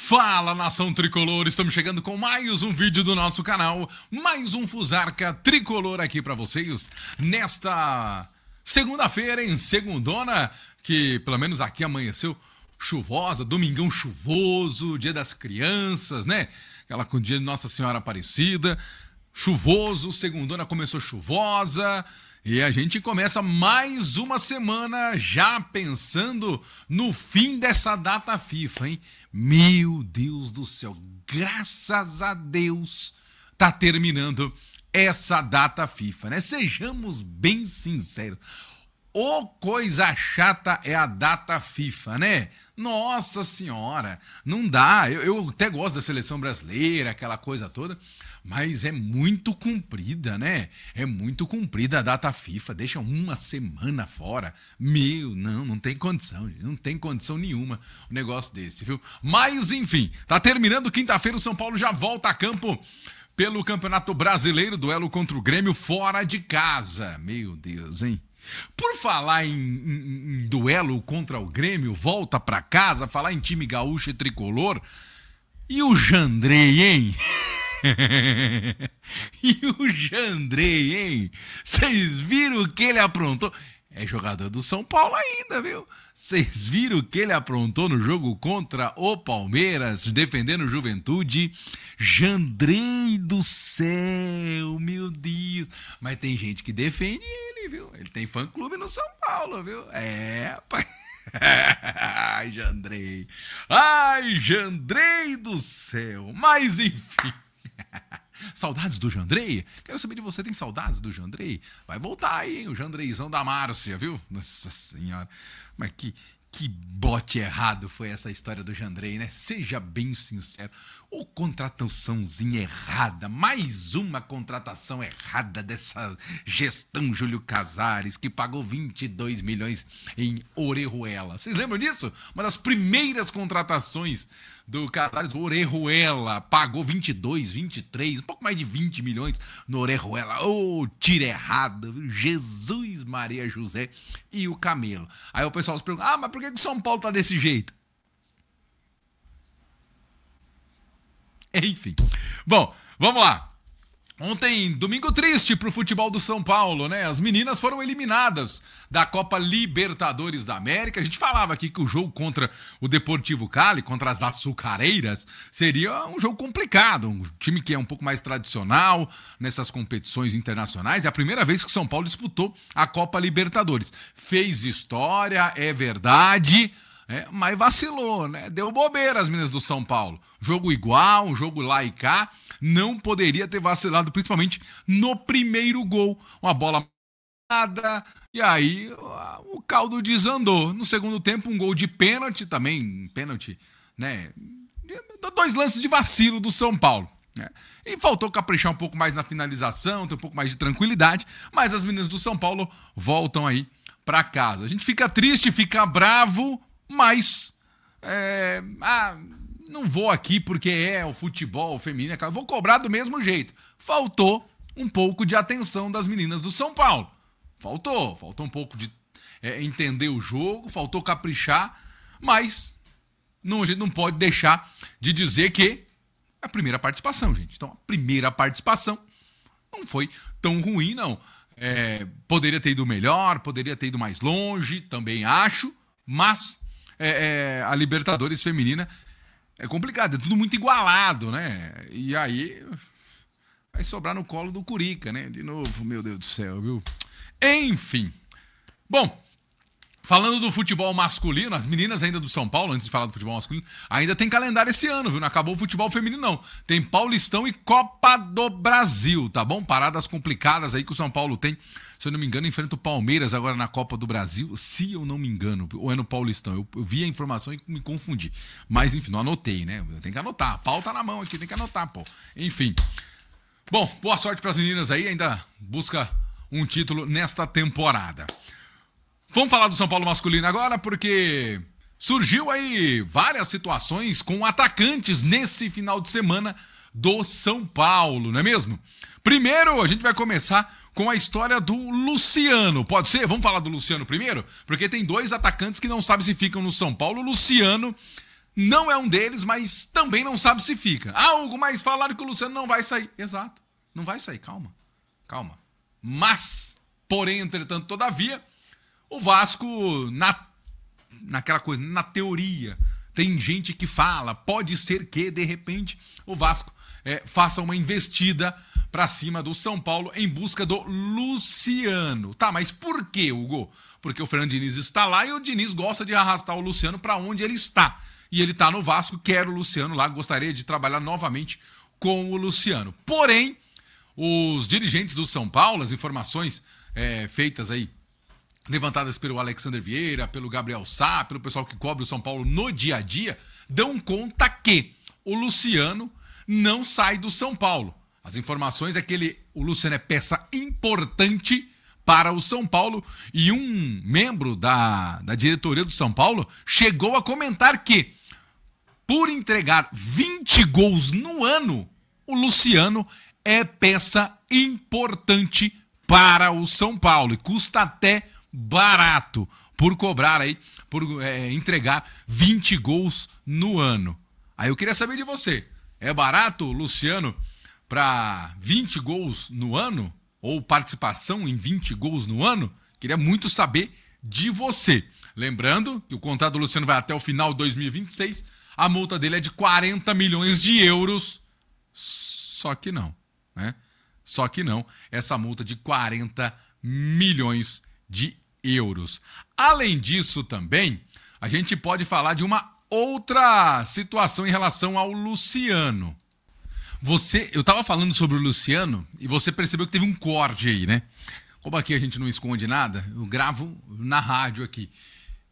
Fala, nação tricolor, estamos chegando com mais um vídeo do nosso canal, mais um Fusarca Tricolor aqui pra vocês, nesta segunda-feira, em segundona, que pelo menos aqui amanheceu chuvosa, domingão chuvoso, dia das crianças, né? Aquela com o dia de Nossa Senhora Aparecida, chuvoso, segundona começou chuvosa... E a gente começa mais uma semana já pensando no fim dessa data FIFA, hein? Meu Deus do céu, graças a Deus tá terminando essa data FIFA, né? Sejamos bem sinceros. Ô, coisa chata é a data FIFA, né? Nossa senhora, não dá. Eu até gosto da seleção brasileira, aquela coisa toda, mas é muito comprida, né? É muito comprida a data FIFA, deixa uma semana fora. Não tem condição, não tem condição nenhuma um negócio desse, viu? Mas, enfim, tá terminando quinta-feira, o São Paulo já volta a campo pelo Campeonato Brasileiro, duelo contra o Grêmio fora de casa. Meu Deus, hein? Por falar em duelo contra o Grêmio, volta pra casa, falar em time gaúcho e tricolor, e o Jandrei, hein? E o Jandrei, hein? Vocês viram o que ele aprontou? É jogador do São Paulo ainda, viu? Vocês viram o que ele aprontou no jogo contra o Palmeiras, defendendo o Juventude? Jandrei do céu, meu Deus. Mas tem gente que defende ele, viu? Ele tem fã-clube no São Paulo, viu? É, pai. Ai, Jandrei. Ai, Jandrei do céu. Mas, enfim... Saudades do Jandrei? Quero saber de você, tem saudades do Jandrei? Vai voltar aí, hein? O Jandreizão da Márcia, viu? Nossa senhora, mas que bote errado foi essa história do Jandrei, né? Seja bem sincero. Ô, contrataçãozinha errada, mais uma contratação errada dessa gestão Júlio Casares, que pagou 22 milhões em Orejuela. Vocês lembram disso? Uma das primeiras contratações do Casares, o Orejuela, pagou 22, 23, um pouco mais de 20 milhões no Orejuela. Ô, tira errada, viu? Jesus, Maria José e o Camelo. Aí o pessoal se pergunta, mas por que o São Paulo tá desse jeito? Enfim. Bom, vamos lá. Ontem, domingo triste pro futebol do São Paulo, né? As meninas foram eliminadas da Copa Libertadores da América. A gente falava aqui que o jogo contra o Deportivo Cali, contra as Açucareiras, seria um jogo complicado. Um time que é um pouco mais tradicional nessas competições internacionais. É a primeira vez que o São Paulo disputou a Copa Libertadores. Fez história, é verdade... mas vacilou, né? Deu bobeira as meninas do São Paulo. Jogo igual, um jogo lá e cá. Não poderia ter vacilado, principalmente no primeiro gol. Uma bola nada, e aí o caldo desandou. No segundo tempo, um gol de pênalti também. Pênalti, né? 2 lances de vacilo do São Paulo. Né? E faltou caprichar um pouco mais na finalização, ter um pouco mais de tranquilidade. Mas as meninas do São Paulo voltam aí pra casa. A gente fica triste, fica bravo... Mas, não vou aqui porque é o futebol feminino, vou cobrar do mesmo jeito. Faltou um pouco de atenção das meninas do São Paulo. Faltou um pouco de entender o jogo, faltou caprichar, mas a gente não pode deixar de dizer que é a primeira participação, gente. Então, a primeira participação não foi tão ruim, não. Poderia ter ido melhor, poderia ter ido mais longe, também acho, mas... a Libertadores feminina é complicado, é tudo muito igualado, né? E aí vai sobrar no colo do Curica, né? De novo, meu Deus do céu, viu? Enfim. Bom, falando do futebol masculino, as meninas ainda do São Paulo, antes de falar do futebol masculino, ainda tem calendário esse ano, viu? Não acabou o futebol feminino, não. Tem Paulistão e Copa do Brasil, tá bom? Paradas complicadas aí que o São Paulo tem. Se eu não me engano, enfrenta o Palmeiras agora na Copa do Brasil, se eu não me engano, ou é no Paulistão. Eu vi a informação e me confundi. Mas, enfim, não anotei, né? Tem que anotar. A pauta na mão aqui, tem que anotar, pô. Enfim. Bom, boa sorte para as meninas aí, ainda busca um título nesta temporada. Vamos falar do São Paulo masculino agora, porque surgiu aí várias situações com atacantes nesse final de semana do São Paulo, não é mesmo? Primeiro, a gente vai começar com a história do Luciano. Pode ser? Vamos falar do Luciano primeiro? Porque tem 2 atacantes que não sabem se ficam no São Paulo. O Luciano não é um deles, mas também não sabe se fica. Ah, Hugo, mas falaram que o Luciano não vai sair. Exato, não vai sair, calma. Mas, porém, entretanto, todavia, o Vasco, naquela coisa, na teoria, tem gente que fala, pode ser que, de repente, o Vasco faça uma investida para cima do São Paulo em busca do Luciano. Tá, mas por quê, Hugo? Porque o Fernando Diniz está lá e o Diniz gosta de arrastar o Luciano para onde ele está. E ele está no Vasco, quer o Luciano lá, gostaria de trabalhar novamente com o Luciano. Porém, os dirigentes do São Paulo, as informações feitas aí, levantadas pelo Alexander Vieira, pelo Gabriel Sá, pelo pessoal que cobre o São Paulo no dia a dia, dão conta que o Luciano não sai do São Paulo. As informações é que o Luciano é peça importante para o São Paulo e um membro da diretoria do São Paulo chegou a comentar que, por entregar 20 gols no ano, o Luciano é peça importante para o São Paulo e custa até barato por cobrar aí, por entregar 20 gols no ano. Aí eu queria saber de você, é barato, Luciano, para 20 gols no ano? Ou participação em 20 gols no ano? Queria muito saber de você. Lembrando que o contrato do Luciano vai até o final de 2026, a multa dele é de 40 milhões de euros. Só que não, né? Só que não, essa multa de 40 milhões de euros. Além disso também, a gente pode falar de uma outra situação em relação ao Luciano. Eu tava falando sobre o Luciano e você percebeu que teve um corte aí, né? Como aqui a gente não esconde nada, eu gravo na rádio aqui.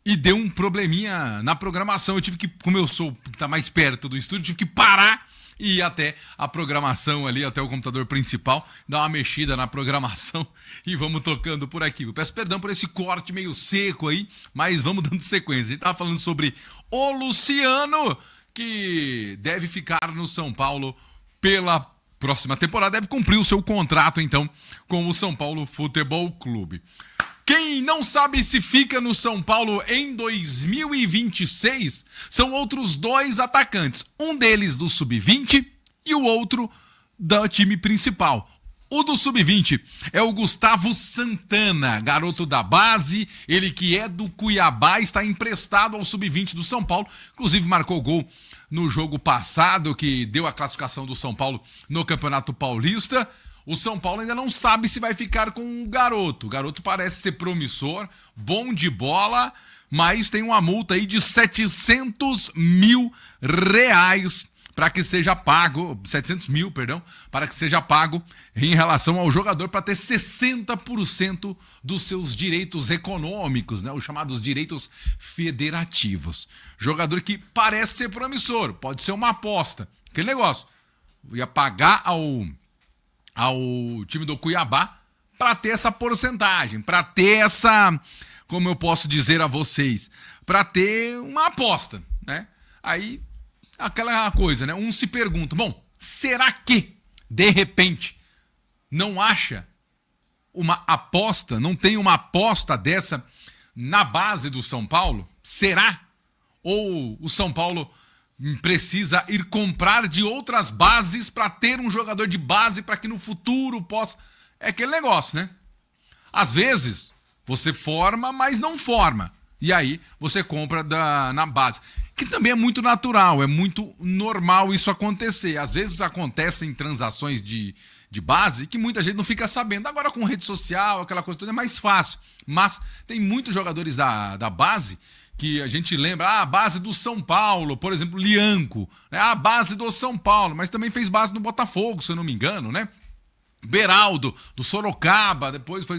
E deu um probleminha na programação. Eu tive que, como eu sou que tá mais perto do estúdio, tive que parar e ir até a programação ali, até o computador principal, dar uma mexida na programação e vamos tocando por aqui. Eu peço perdão por esse corte meio seco aí, mas vamos dando sequência. A gente tava falando sobre o Luciano, que deve ficar no São Paulo pela próxima temporada, deve cumprir o seu contrato, então, com o São Paulo Futebol Clube. Quem não sabe se fica no São Paulo em 2026 são outros dois atacantes. Um deles do Sub-20 e o outro do time principal. O do Sub-20 é o Gustavo Santana, garoto da base, ele que é do Cuiabá, está emprestado ao Sub-20 do São Paulo, inclusive marcou gol no jogo passado, que deu a classificação do São Paulo no Campeonato Paulista. O São Paulo ainda não sabe se vai ficar com o garoto. O garoto parece ser promissor, bom de bola, mas tem uma multa aí de 700 mil reais para que seja pago, 700 mil, perdão, para que seja pago em relação ao jogador para ter 60% dos seus direitos econômicos, né, os chamados direitos federativos. Jogador que parece ser promissor, pode ser uma aposta. Aquele negócio, ia pagar ao time do Cuiabá para ter essa porcentagem, para ter essa, como eu posso dizer a vocês, para ter uma aposta, né? Aí aquela coisa, né? Um se pergunta, bom, será que, de repente, não acha uma aposta, não tem uma aposta dessa na base do São Paulo? Será? Ou o São Paulo precisa ir comprar de outras bases para ter um jogador de base para que no futuro possa... É aquele negócio, né? Às vezes, você forma, mas não forma. E aí, você compra na base. Que também é muito natural, é muito normal isso acontecer. Às vezes acontecem transações de base que muita gente não fica sabendo. Agora com rede social, aquela coisa toda é mais fácil. Mas tem muitos jogadores da base que a gente lembra, a base do São Paulo, por exemplo, Lianco, né? A base do São Paulo, mas também fez base no Botafogo, se eu não me engano, né? Beraldo, do Sorocaba, depois foi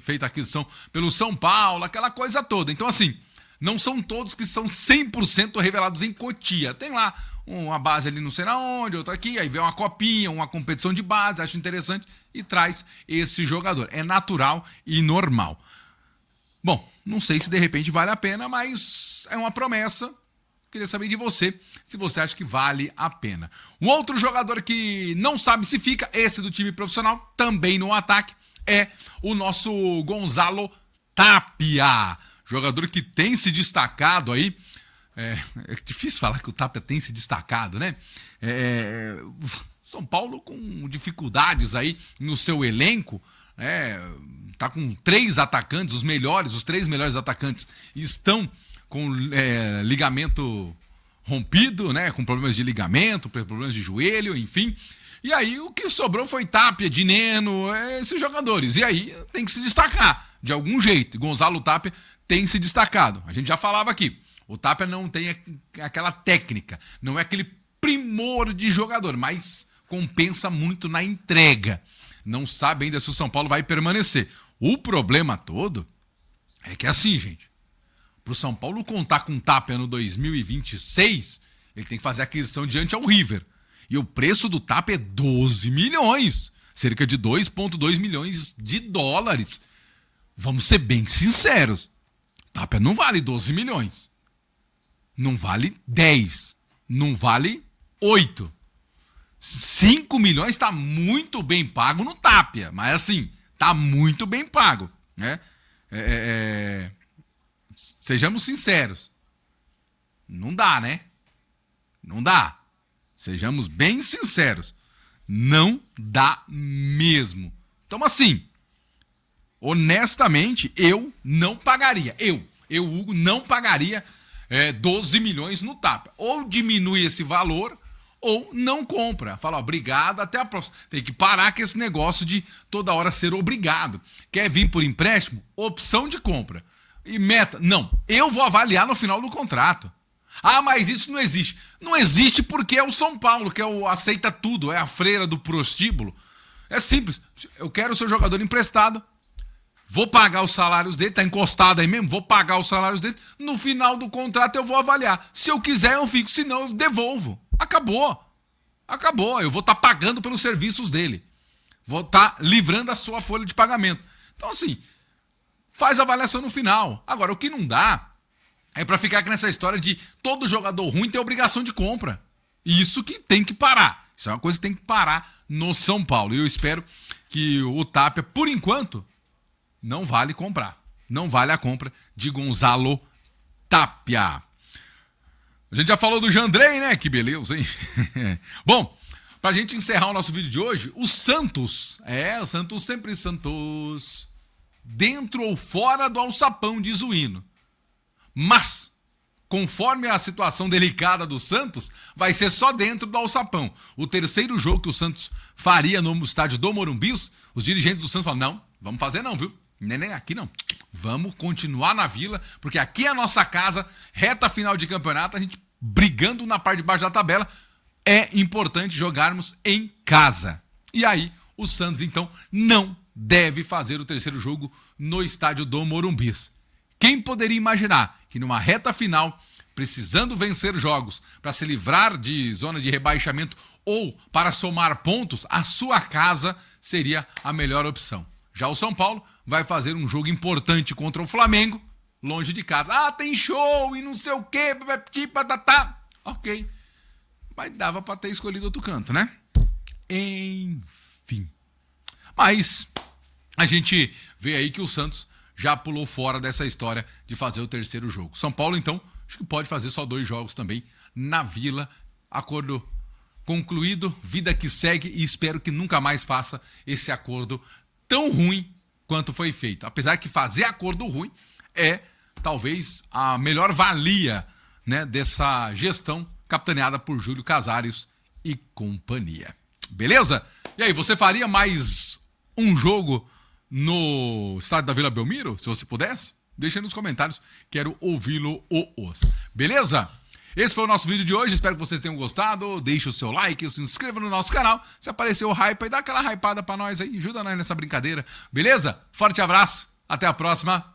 feita a aquisição pelo São Paulo, aquela coisa toda. Então, assim, não são todos que são 100% revelados em Cotia. Tem lá uma base ali não sei na onde, outra aqui, aí vem uma copinha, uma competição de base, acho interessante, e traz esse jogador. É natural e normal. Bom, não sei se de repente vale a pena, mas é uma promessa. Queria saber de você, se você acha que vale a pena. Um outro jogador que não sabe se fica, esse do time profissional, também no ataque, é o nosso Gonzalo Tapia. Jogador que tem se destacado aí É difícil falar que o Tapia tem se destacado, né? São Paulo com dificuldades aí no seu elenco, tá com 3 atacantes, os 3 melhores atacantes estão com ligamento rompido, né? Com problemas de ligamento, problemas de joelho, enfim. E aí o que sobrou foi Tapia, Dineno, esses jogadores. E aí tem que se destacar de algum jeito. Gonzalo Tapia tem se destacado. A gente já falava aqui. O Tapia não tem aquela técnica, não é aquele primor de jogador, mas compensa muito na entrega. Não sabe ainda se o São Paulo vai permanecer. O problema todo é que assim, gente, para o São Paulo contar com o Tapia no 2026, ele tem que fazer a aquisição diante ao River. E o preço do Tapia é 12 milhões, cerca de 2,2 milhões de dólares. Vamos ser bem sinceros, Tapia não vale 12 milhões. Não vale 10, não vale 8. 5 milhões está muito bem pago no Tapia, mas assim, está muito bem pago, né? Sejamos sinceros, não dá, né? Não dá. Sejamos bem sinceros, não dá mesmo. Então assim, honestamente, eu não pagaria, eu Hugo, não pagaria 12 milhões no Tapia. Ou diminui esse valor, ou não compra. Fala, obrigado, até a próxima. Tem que parar com esse negócio de toda hora ser obrigado. Quer vir por empréstimo? Opção de compra. E meta? Não, eu vou avaliar no final do contrato. Ah, mas isso não existe. Não existe porque é o São Paulo, que aceita tudo, é a freira do prostíbulo. É simples. Eu quero o seu jogador emprestado, vou pagar os salários dele, tá encostado aí mesmo, vou pagar os salários dele, no final do contrato eu vou avaliar. Se eu quiser eu fico, se não eu devolvo. Acabou. Acabou, eu vou estar pagando pelos serviços dele. Vou estar livrando a sua folha de pagamento. Então assim, faz a avaliação no final. Agora, o que não dá é pra ficar aqui nessa história de todo jogador ruim tem obrigação de compra. Isso que tem que parar. Isso é uma coisa que tem que parar no São Paulo. E eu espero que o Tapia, por enquanto, não vale comprar. Não vale a compra de Gonzalo Tapia. A gente já falou do Jandrei, né? Que beleza, hein? Bom, pra gente encerrar o nosso vídeo de hoje, o Santos, o Santos sempre Santos, dentro ou fora do alçapão, diz o hino. Mas, conforme a situação delicada do Santos, vai ser só dentro do alçapão. O terceiro jogo que o Santos faria no estádio do Morumbi, os dirigentes do Santos falam, não, vamos fazer não, viu? Nem aqui não. Vamos continuar na Vila, porque aqui é a nossa casa, reta final de campeonato, a gente brigando na parte de baixo da tabela, é importante jogarmos em casa. E aí, o Santos, então, não deve fazer o terceiro jogo no estádio do Morumbi. Quem poderia imaginar que numa reta final, precisando vencer jogos para se livrar de zona de rebaixamento ou para somar pontos, a sua casa seria a melhor opção. Já o São Paulo vai fazer um jogo importante contra o Flamengo, longe de casa. Ah, tem show e não sei o quê, patatá. Ok. Mas dava para ter escolhido outro canto, né? Enfim. Mas a gente vê aí que o Santos já pulou fora dessa história de fazer o terceiro jogo. São Paulo, então, acho que pode fazer só 2 jogos também na Vila. Acordo concluído, vida que segue, e espero que nunca mais faça esse acordo tão ruim quanto foi feito. Apesar que fazer acordo ruim é talvez a melhor valia, né, dessa gestão capitaneada por Júlio Casares e companhia. Beleza? E aí, você faria mais um jogo no estádio da Vila Belmiro, se você pudesse? Deixa aí nos comentários, quero ouvi-lo. Beleza? Esse foi o nosso vídeo de hoje, espero que vocês tenham gostado. Deixe o seu like, se inscreva no nosso canal. Se apareceu o hype aí, dá aquela hypada pra nós aí, ajuda nós nessa brincadeira. Beleza? Forte abraço, até a próxima.